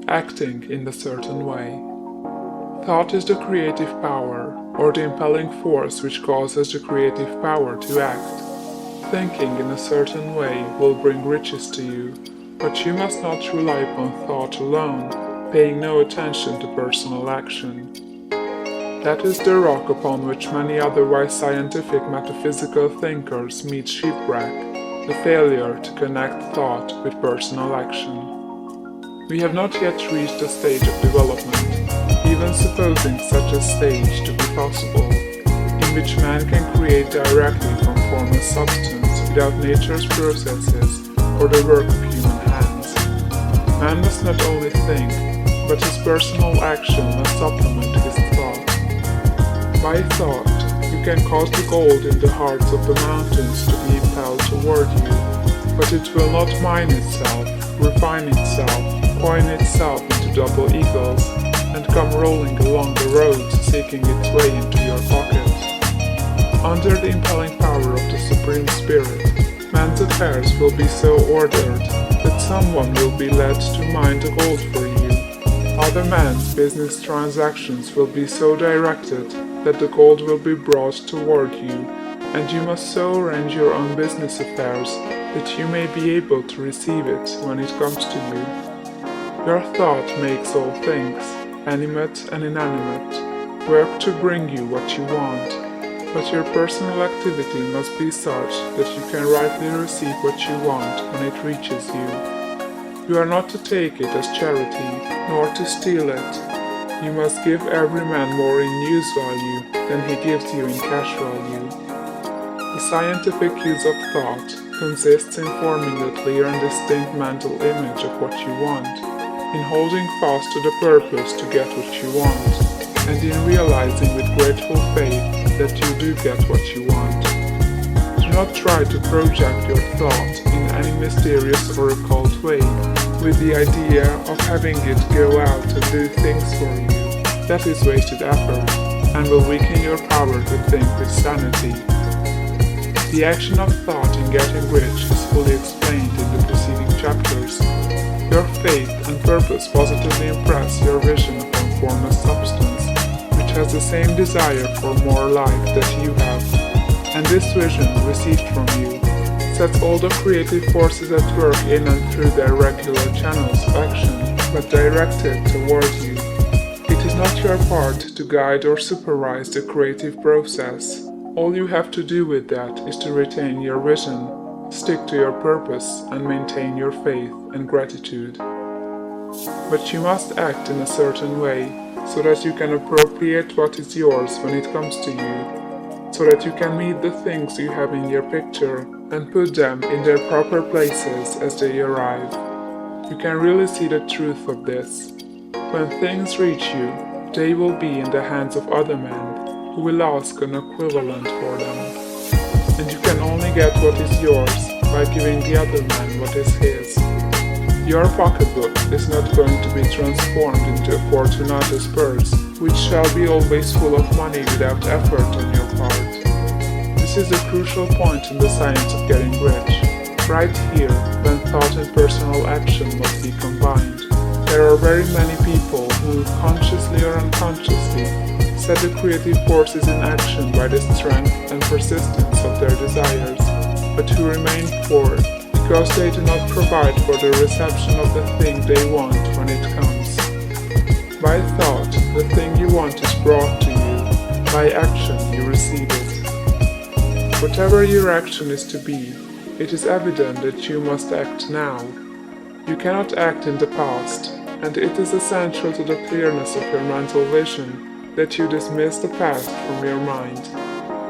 Acting in a certain way. Thought is the creative power, or the impelling force which causes the creative power to act. Thinking in a certain way will bring riches to you, but you must not rely upon thought alone, paying no attention to personal action. That is the rock upon which many otherwise scientific metaphysical thinkers meet shipwreck, the failure to connect thought with personal action. We have not yet reached the stage of development, even supposing such a stage to be possible, in which man can create directly from formless substance without nature's processes or the work of human hands. Man must not only think, but his personal action must supplement his thought. By thought, you can cause the gold in the hearts of the mountains to be impelled toward you, but it will not mine itself, refine itself, coin itself into double eagles, and come rolling along the road seeking its way into your pocket. Under the impelling power of the Supreme Spirit, man's affairs will be so ordered that someone will be led to mine the gold for you. Other men's business transactions will be so directed that the gold will be brought toward you, and you must so arrange your own business affairs that you may be able to receive it when it comes to you. Your thought makes all things, animate and inanimate, work to bring you what you want, but your personal activity must be such that you can rightly receive what you want when it reaches you. You are not to take it as charity, nor to steal it. You must give every man more in use value than he gives you in cash value. The scientific use of thought consists in forming a clear and distinct mental image of what you want, in holding fast to the purpose to get what you want, and in realizing with grateful faith that you do get what you want. Do not try to project your thought in any mysterious or occult way, with the idea of having it go out and do things for you. That is wasted effort, and will weaken your power to think with sanity. The action of thought in getting rich is fully explained in the preceding chapters. Your faith and purpose positively impress your vision upon formless substance, which has the same desire for more life that you have, and this vision, received from you, sets all the creative forces at work in and through their regular channels of action, but directed toward you. It is not your part to guide or supervise the creative process. All you have to do with that is to retain your vision, stick to your purpose, and maintain your faith and gratitude. But you must act in a certain way, so that you can appropriate what is yours when it comes to you, so that you can meet the things you have in your picture and put them in their proper places as they arrive. You can really see the truth of this. When things reach you, they will be in the hands of other men, who will ask an equivalent for them. And you can only get what is yours by giving the other man what is his. Your pocketbook is not going to be transformed into a Fortunatus purse, which shall be always full of money without effort on your part. This is a crucial point in the science of getting rich. Right here, when thought and personal action must be combined. There are very many people who, consciously or unconsciously, set the creative forces in action by the strength and persistence of their desires, but who remain poor because they do not provide for the reception of the thing they want when it comes. By thought, the thing you want is brought to you. By action, you receive it. Whatever your action is to be, it is evident that you must act now. You cannot act in the past, and it is essential to the clearness of your mental vision that you dismiss the past from your mind.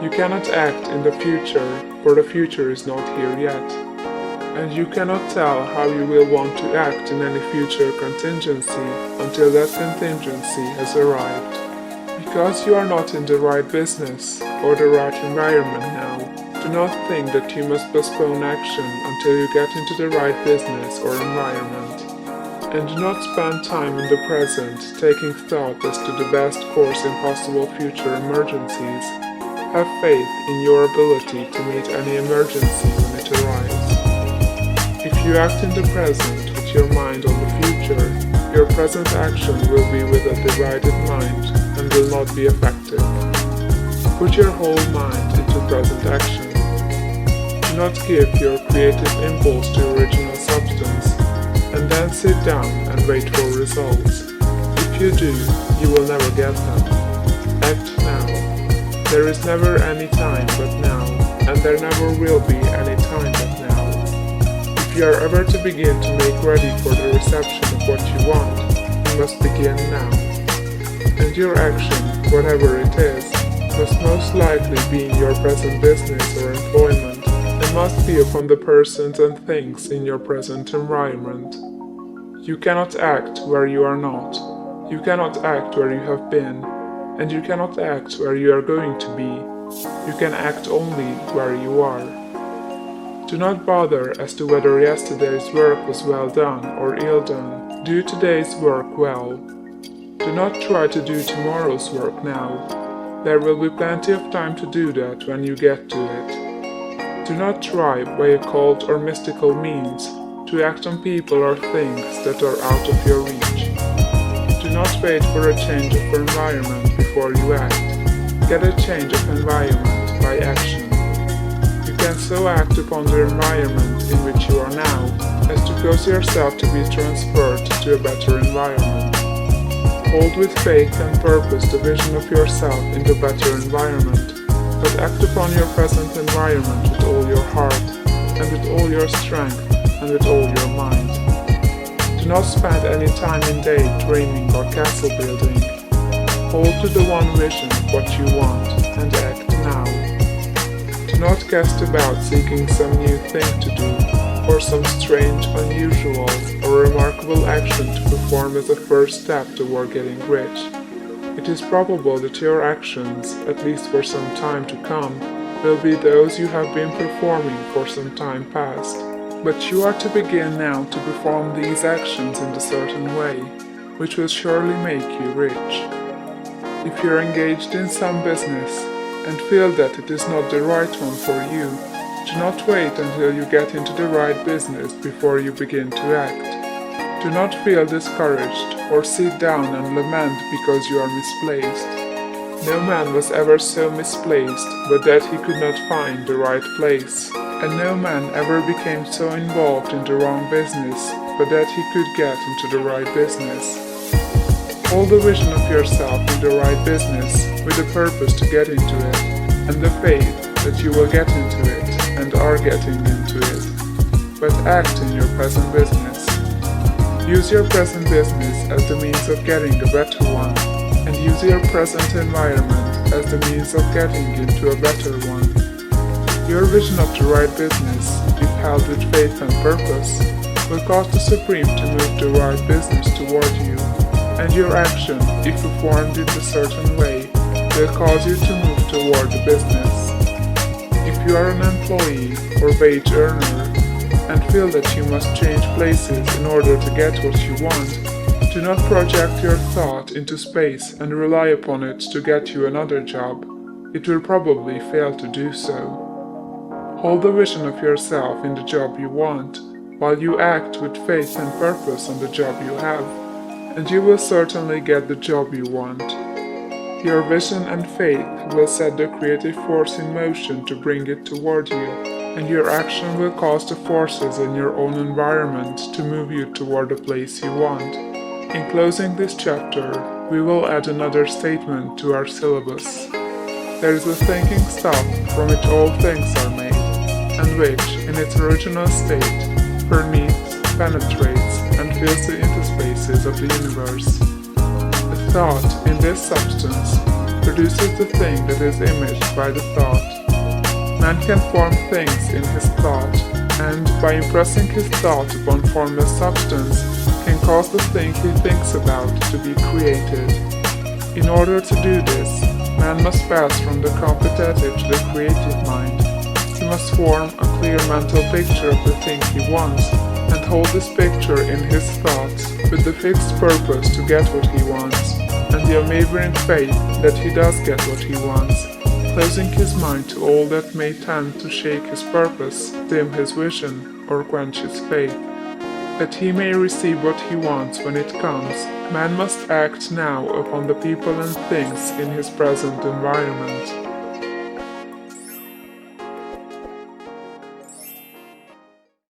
You cannot act in the future, for the future is not here yet. And you cannot tell how you will want to act in any future contingency until that contingency has arrived. Because you are not in the right business or the right environment now, do not think that you must postpone action until you get into the right business or environment. And do not spend time in the present taking thought as to the best course in possible future emergencies. Have faith in your ability to meet any emergency when it arrives. If you act in the present with your mind on the future, your present action will be with a divided mind and will not be effective. Put your whole mind into present action. Do not give your creative impulse to original substance and then sit down and wait for results. If you do, you will never get them. Act now. There is never any time but now, and there never will be any time but now. If you are ever to begin to make ready for the reception of what you want, you must begin now. And your action, whatever it is, must most likely be in your present business or employment, and must be upon the persons and things in your present environment. You cannot act where you are not. You cannot act where you have been, and you cannot act where you are going to be. You can act only where you are. Do not bother as to whether yesterday's work was well done or ill done. Do today's work well. Do not try to do tomorrow's work now. There will be plenty of time to do that when you get to it. Do not try by occult or mystical means to act on people or things that are out of your reach. Do not wait for a change of environment before you act. Get a change of environment by action. You can so act upon the environment in which you are now as to cause yourself to be transferred to a better environment. Hold with faith and purpose the vision of yourself in the better environment, but act upon your present environment with all your heart, and with all your strength, and with all your mind. Do not spend any time in day dreaming or castle building. Hold to the one vision of what you want, and act now. Do not cast about seeking some new thing to do, or some strange, unusual, or remarkable action to perform as a first step toward getting rich. It is probable that your actions, at least for some time to come, will be those you have been performing for some time past. But you are to begin now to perform these actions in a certain way, which will surely make you rich. If you are engaged in some business and feel that it is not the right one for you, do not wait until you get into the right business before you begin to act. Do not feel discouraged or sit down and lament because you are misplaced. No man was ever so misplaced but that he could not find the right place, and no man ever became so involved in the wrong business but that he could get into the right business. Hold the vision of yourself in the right business with the purpose to get into it, and the faith that you will get into it and are getting into it, but act in your present business. Use your present business as the means of getting a better one, and use your present environment as the means of getting into a better one. Your vision of the right business, if held with faith and purpose, will cause the Supreme to move the right business toward you, and your action, if performed in a certain way, will cause you to move toward the business. If you are an employee or wage earner and feel that you must change places in order to get what you want, do not project your thought into space and rely upon it to get you another job. It will probably fail to do so. Hold the vision of yourself in the job you want, while you act with faith and purpose on the job you have, and you will certainly get the job you want. Your vision and faith will set the creative force in motion to bring it toward you, and your action will cause the forces in your own environment to move you toward the place you want. In closing this chapter, we will add another statement to our syllabus. There is a thinking stuff from which all things are made, and which, in its original state, permeates, penetrates, and fills the interspaces of the universe. The thought in this substance produces the thing that is imaged by the thought. Man can form things in his thought, and by impressing his thought upon formless substance, can cause the thing he thinks about to be created. In order to do this, man must pass from the contemplative to the creative mind. He must form a clear mental picture of the thing he wants, and hold this picture in his thoughts with the fixed purpose to get what he wants, and the unwavering faith that he does get what he wants, closing his mind to all that may tend to shake his purpose, dim his vision, or quench his faith. That he may receive what he wants when it comes, man must act now upon the people and things in his present environment.